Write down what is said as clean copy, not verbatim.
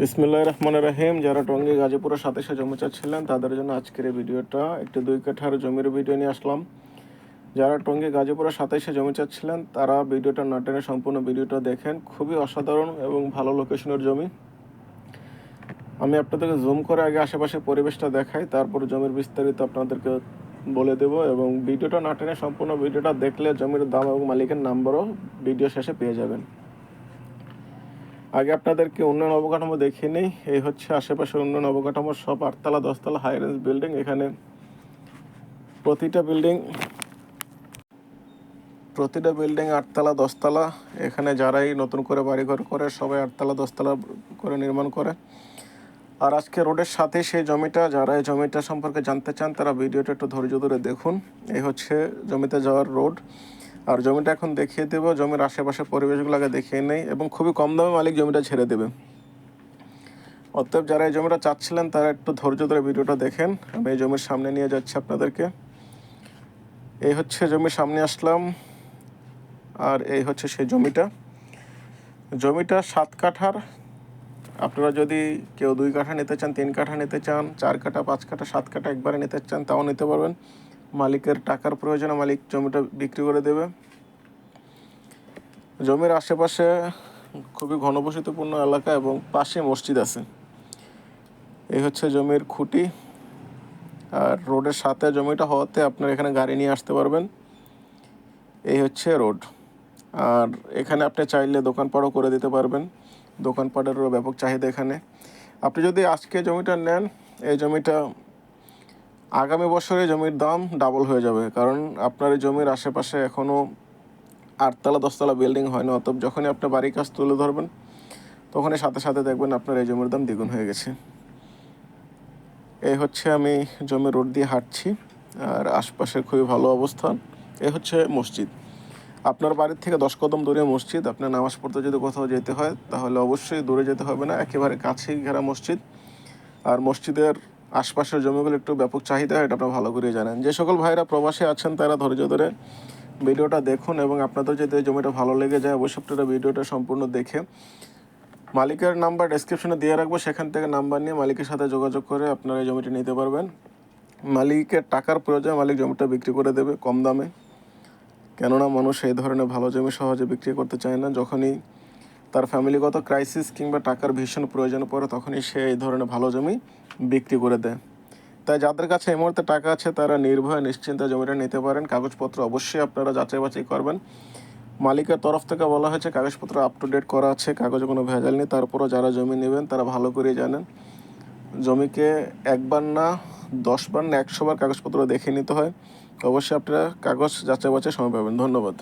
বিসমিল্লাহির রহমানির রহিম। যারা টঙ্গী গাজীপুরের সাথে জমি চাচ্ছিলেন তাদের জন্য আজকের এই ভিডিওটা একটি 2 কাঠার জমির ভিডিও নিয়ে আসলাম। যারা টঙ্গী গাজীপুরের সাথে জমি চাচ্ছিলেন তারা ভিডিওটা না টেনে সম্পূর্ণ ভিডিওটা দেখেন। খুবই অসাধারণ এবং ভালো লোকেশনের জমি। আমি আপনাদেরকে জুম করে আগে আশেপাশের পরিবেশটা দেখাই, তারপর জমির বিস্তারিত আপনাদেরকে বলে দেব, এবং ভিডিওটা না টেনে সম্পূর্ণ ভিডিওটা দেখলে জমির দাম এবং মালিকের নাম্বারও ভিডিও শেষে পেয়ে যাবেন। আগে আপনাদেরকে উন্নয়ন অবকাঠামো দেখিয়ে নেই। এই হচ্ছে আশেপাশের উন্নয়ন অবকাঠামো, সব 8তলা 10তলা হাই রেঞ্জ বিল্ডিং। এখানে প্রতিটা বিল্ডিং 8তলা 10তলা। এখানে যারাই নতুন করে বাড়িঘর করে সবাই 8তলা 10তলা করে নির্মাণ করে। আর আজকে রোডের সাথে সেই জমিটা, যারা এই জমিটা সম্পর্কে জানতে চান তারা ভিডিওটা একটু ধৈর্য ধরে দেখুন। এই হচ্ছে জমিতে যাওয়ার রোড। আর জমিটা এখন দেখিয়ে দেবো, জমির আশেপাশে পরিবেশগুলো আগে দেখিয়ে নেই, এবং খুবই কম দামে মালিক জমিটা ছেড়ে দেবে। অতএব যারা এই জমিটা চাচ্ছিলেন তারা একটু ধৈর্য ধরে ভিডিওটা দেখেন। আমি এই জমির সামনে নিয়ে যাচ্ছি আপনাদেরকে। এই হচ্ছে জমির সামনে আসলাম, আর এই হচ্ছে সেই জমিটা 7 কাঠার। আপনারা যদি কেউ 2 কাঠা নিতে চান, 3 কাঠা নিতে চান, 4 কাঠা 5 কাঠা 7 কাঠা একবারে নিতে চান তাও নিতে পারবেন। মালিকের টাকার প্রয়োজনে মালিক জমিটা বিক্রি করে দেবে। জমির আশেপাশে খুবই ঘনবসতিপূর্ণ এলাকা এবং পাশে মসজিদ আছে। এই হচ্ছে জমির খুঁটি। আর রোডের সাথে জমিটা হওয়াতে আপনার এখানে গাড়ি নিয়ে আসতে পারবেন। এই হচ্ছে রোড। আর এখানে আপনি চাইলে দোকানপাটও করে দিতে পারবেন। দোকানপাটেরও ব্যাপক চাহিদা এখানে। আপনি যদি আজকে জমিটা নেন, এই জমিটা আগামী বছরে জমির দাম ডাবল হয়ে যাবে, কারণ আপনার এই জমির আশেপাশে এখনও 8তলা 10তলা বিল্ডিং হয় না। অতএব যখনই আপনি বাড়ির কাজ তুলে ধরবেন তখনই সাথে সাথে দেখবেন আপনার এই জমির দাম দ্বিগুণ হয়ে গেছে। এই হচ্ছে আমি জমি রোড দিয়ে হাঁটছি, আর আশপাশের খুবই ভালো অবস্থান। এই হচ্ছে মসজিদ। আপনার বাড়ির থেকে 10 কদম দূরে মসজিদ। আপনার নামাজ পড়তে যদি কোথাও যেতে হয় তাহলে অবশ্যই দূরে যেতে হবে না, একেবারে কাছেই ঘেরা মসজিদ। আর মসজিদের আশপাশের জমিগুলো একটু ব্যাপক চাহিদা, এটা আপনারা ভালো করে জানেন। যে সকল ভাইরা প্রবাসে আছেন তারা ধৈর্য ধরে ভিডিওটা দেখুন, এবং আপনাদের যদি এই জমিটা ভালো লেগে যায় অবশ্যই আপনারা ভিডিওটা সম্পূর্ণ দেখে মালিকের নাম্বার ডেসক্রিপশনে দিয়ে রাখবো, সেখান থেকে নাম্বার নিয়ে মালিকের সাথে যোগাযোগ করে আপনারা এই জমিটি নিতে পারবেন। মালিকের টাকার প্রয়োজনে মালিক জমিটা বিক্রি করে দেবে কম দামে, কেননা মানুষ এই ধরনের ভালো জমি সহজে বিক্রি করতে চায় না। যখনই তার ফ্যামিলিগত ক্রাইসিস কিংবা টাকার ভীষণ প্রয়োজন পড়ে তখনই সে এই ধরনের ভালো জমি বিক্রি করে দেয়। তাই যাদের কাছে এই মুহূর্তে টাকা আছে তারা নির্ভয়ে নিশ্চিন্তে জমিটা নিতে পারেন। কাগজপত্র অবশ্যই আপনারা যাচাই বাছাই করবেন। মালিকের তরফ থেকে বলা হয়েছে কাগজপত্র আপ টু ডেট করা আছে, কাগজে কোনো ভেজাল নেই। তারপরও যারা জমি নেবেন তারা ভালো করে জানেন জমিকে একবার না 10 বার না 100 বার কাগজপত্র দেখে নিতে হয়। অবশ্যই আপনারা কাগজ যাচাই বাছাই সময় পাবেন। ধন্যবাদ।